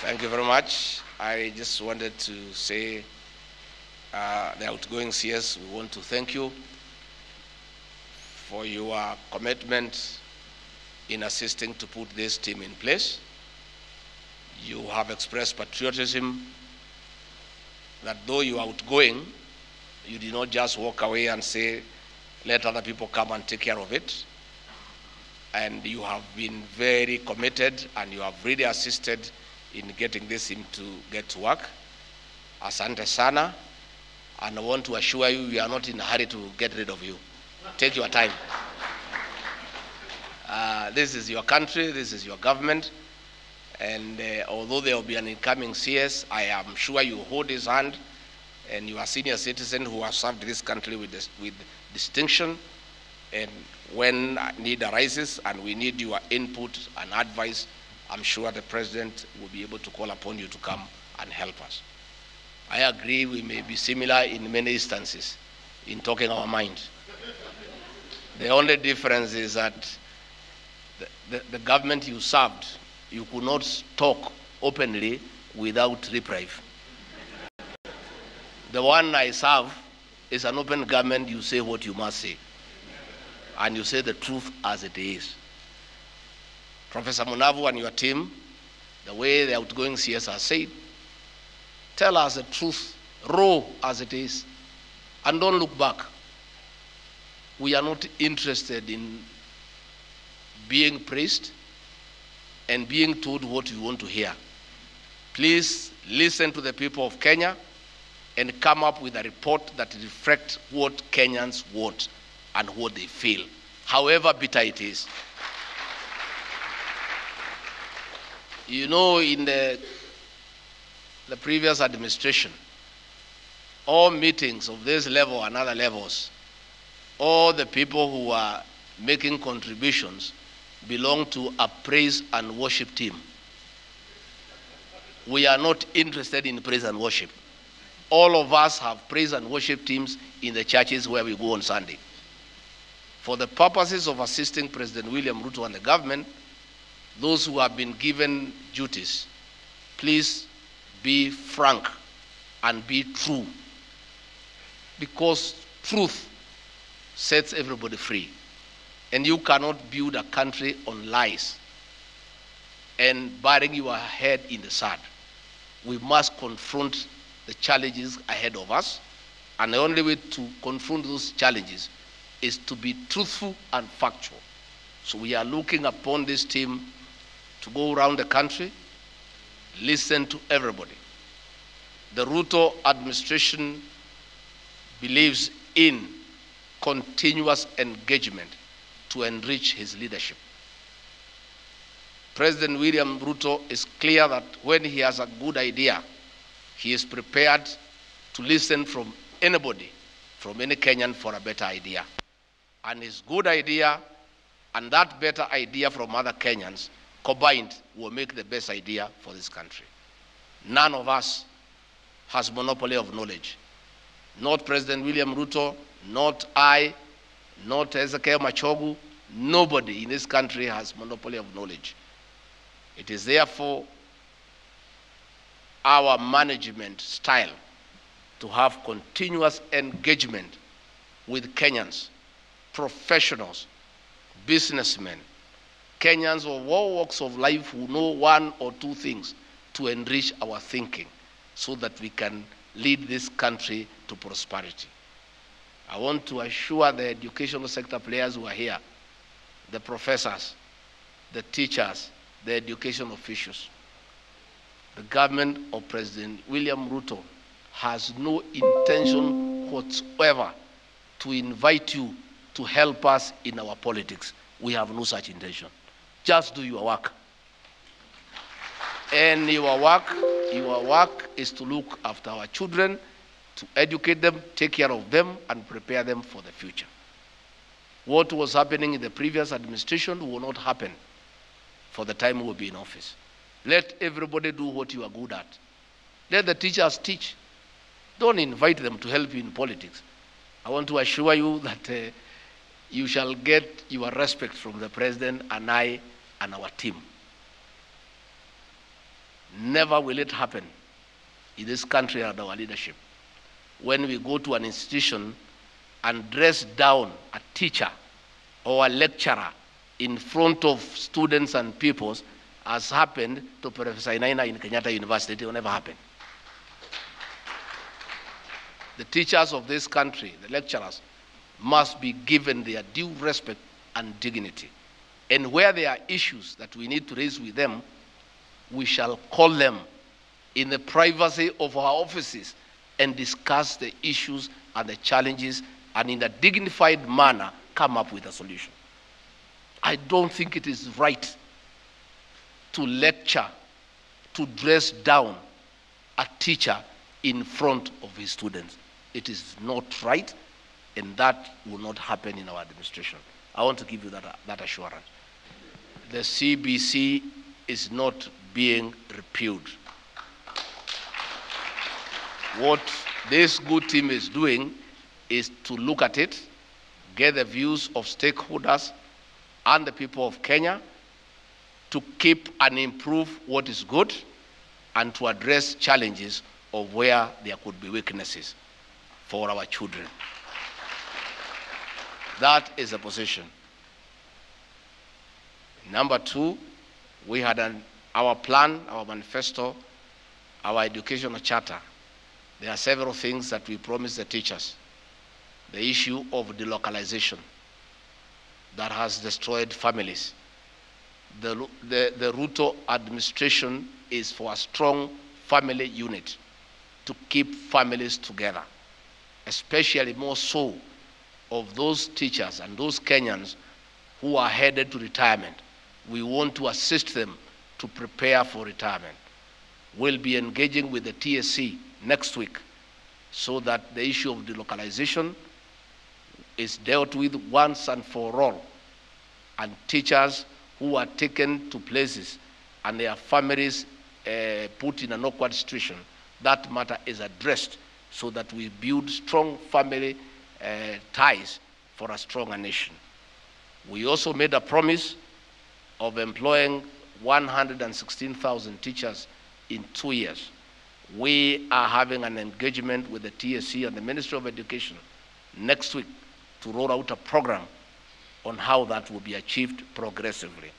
Thank you very much. I just wanted to say, the outgoing CS, we want to thank you for your commitment in assisting to put this team in place. You have expressed patriotism that though you are outgoing, you did not just walk away and say, let other people come and take care of it. And you have been very committed and you have really assisted in getting this team to get to work. Asante sana. And I want to assure you, we are not in a hurry to get rid of you. Take your time. This is your country, this is your government. And although there will be an incoming CS, I am sure you hold his hand, and you are a senior citizen who has served this country with distinction. And when need arises and we need your input and advice, I'm sure the President will be able to call upon you to come and help us. I agree we may be similar in many instances in talking our mind. The only difference is that the government you served, you could not talk openly without reprieve. The one I serve is an open government. You say what you must say, and you say the truth as it is. Professor Munavu and your team, the way the outgoing CS has said, tell us the truth, raw as it is, and don't look back. We are not interested in being praised and being told what we want to hear. Please listen to the people of Kenya and come up with a report that reflects what Kenyans want and what they feel, however bitter it is. You know, in the previous administration, all meetings of this level and other levels, all the people who are making contributions belong to a praise and worship team. We are not interested in praise and worship. All of us have praise and worship teams in the churches where we go on Sunday. For the purposes of assisting President William Ruto and the government, those who have been given duties, please be frank and be true, because truth sets everybody free. And you cannot build a country on lies and burying your head in the sand. We must confront the challenges ahead of us, and the only way to confront those challenges is to be truthful and factual. So we are looking upon this team to go around the country, listen to everybody. The Ruto administration believes in continuous engagement to enrich his leadership. President William Ruto is clear that when he has a good idea, he is prepared to listen from anybody, from any Kenyan, for a better idea. And his good idea and that better idea from other Kenyans combined will make the best idea for this country. None of us has monopoly of knowledge. Not President William Ruto, not I, not Ezekiel Machogu. Nobody in this country has monopoly of knowledge. It is therefore our management style to have continuous engagement with Kenyans, professionals, businessmen, Kenyans of all walks of life who know one or two things to enrich our thinking so that we can lead this country to prosperity. I want to assure the educational sector players who are here, the professors, the teachers, the education officials, the government of President William Ruto has no intention whatsoever to invite you to help us in our politics. We have no such intention. Just do your work. And your work is to look after our children, to educate them, take care of them, and prepare them for the future. What was happening in the previous administration will not happen for the time we will be in office. Let everybody do what you are good at. Let the teachers teach. Don't invite them to help you in politics. I want to assure you that you shall get your respect from the President and I and our team. Never will it happen in this country under our leadership when we go to an institution and dress down a teacher or a lecturer in front of students and pupils, as happened to Professor Inaina in Kenyatta University. It will never happen. The teachers of this country, the lecturers, must be given their due respect and dignity. And where there are issues that we need to raise with them, we shall call them in the privacy of our offices and discuss the issues and the challenges, and in a dignified manner come up with a solution. I don't think it is right to lecture, to dress down a teacher in front of his students. It is not right, and that will not happen in our administration. I want to give you that assurance. The CBC is not being repealed. What this good team is doing is to look at it, get the views of stakeholders and the people of Kenya, to keep and improve what is good and to address challenges of where there could be weaknesses for our children. That is the position. Number two, we had our plan, our manifesto, our educational charter. There are several things that we promised the teachers. The issue of delocalization that has destroyed families. The Ruto administration is for a strong family unit to keep families together, especially more so of those teachers and those Kenyans who are headed to retirement. We want to assist them to prepare for retirement. We'll be engaging with the TSC next week so that the issue of delocalization is dealt with once and for all, and teachers who are taken to places and their families put in an awkward situation, that matter is addressed so that we build strong family ties for a stronger nation. We also made a promise of employing 116,000 teachers in 2 years. We are having an engagement with the TSC and the Ministry of Education next week to roll out a program on how that will be achieved progressively.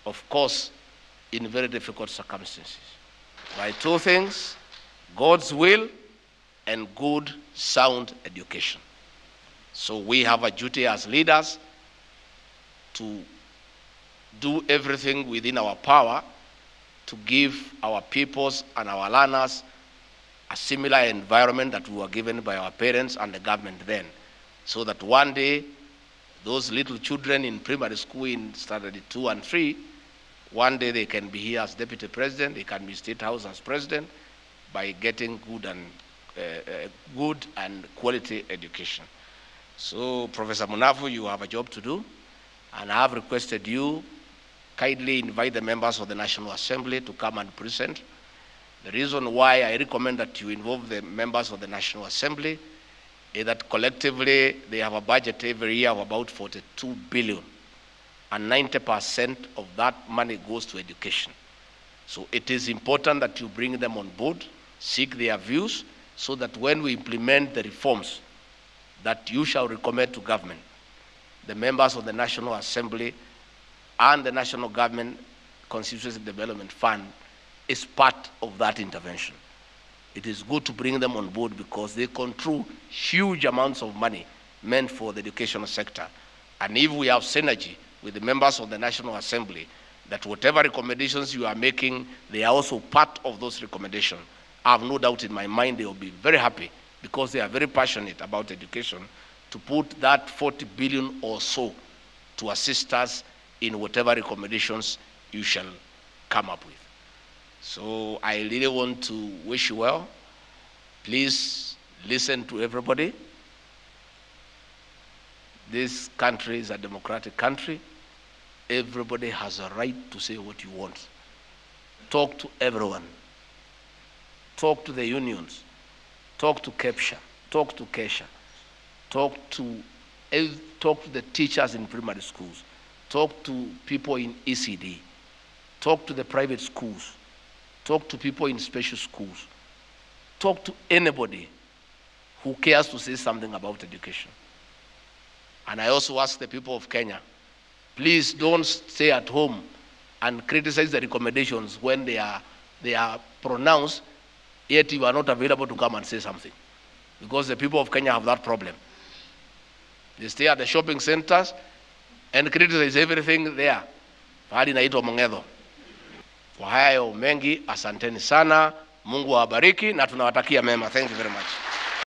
Of course, in very difficult circumstances. By two things, God's will and good, sound education. So we have a duty as leaders to do everything within our power to give our pupils and our learners a similar environment that we were given by our parents and the government then, so that one day those little children in primary school in standard 2 and 3, one day they can be here as deputy president, they can be state house as president by getting good and quality education. So Professor Munavu, you have a job to do, and I have requested you kindly invite the members of the National Assembly to come and present. The reason why I recommend that you involve the members of the National Assembly is that collectively they have a budget every year of about 42 billion, and 90% of that money goes to education. So it is important that you bring them on board, seek their views, so that when we implement the reforms that you shall recommend to government, the members of the National Assembly and the National Government Constituency Development Fund is part of that intervention. It is good to bring them on board because they control huge amounts of money meant for the educational sector. And if we have synergy with the members of the National Assembly, that whatever recommendations you are making, they are also part of those recommendations. I have no doubt in my mind they will be very happy because they are very passionate about education to put that 40 billion or so to assist us in whatever recommendations you shall come up with. So I really want to wish you well. Please listen to everybody. This country is a democratic country. Everybody has a right to say what you want. Talk to everyone. Talk to the unions. Talk to KEPSHA. Talk to KESHA. Talk to the teachers in primary schools. Talk to people in ECD. Talk to the private schools. talk to people in special schools, talk to anybody who cares to say something about education. And I also ask the people of Kenya, please don't stay at home and criticize the recommendations when they are pronounced, yet you are not available to come and say something. Because the people of Kenya have that problem. They stay at the shopping centers and criticize everything there. Hadi naitwa Mong'etho. Kwa hayo mengi, asanteni sana. Mungu awabariki na tunawatakia mema. Thank you very much.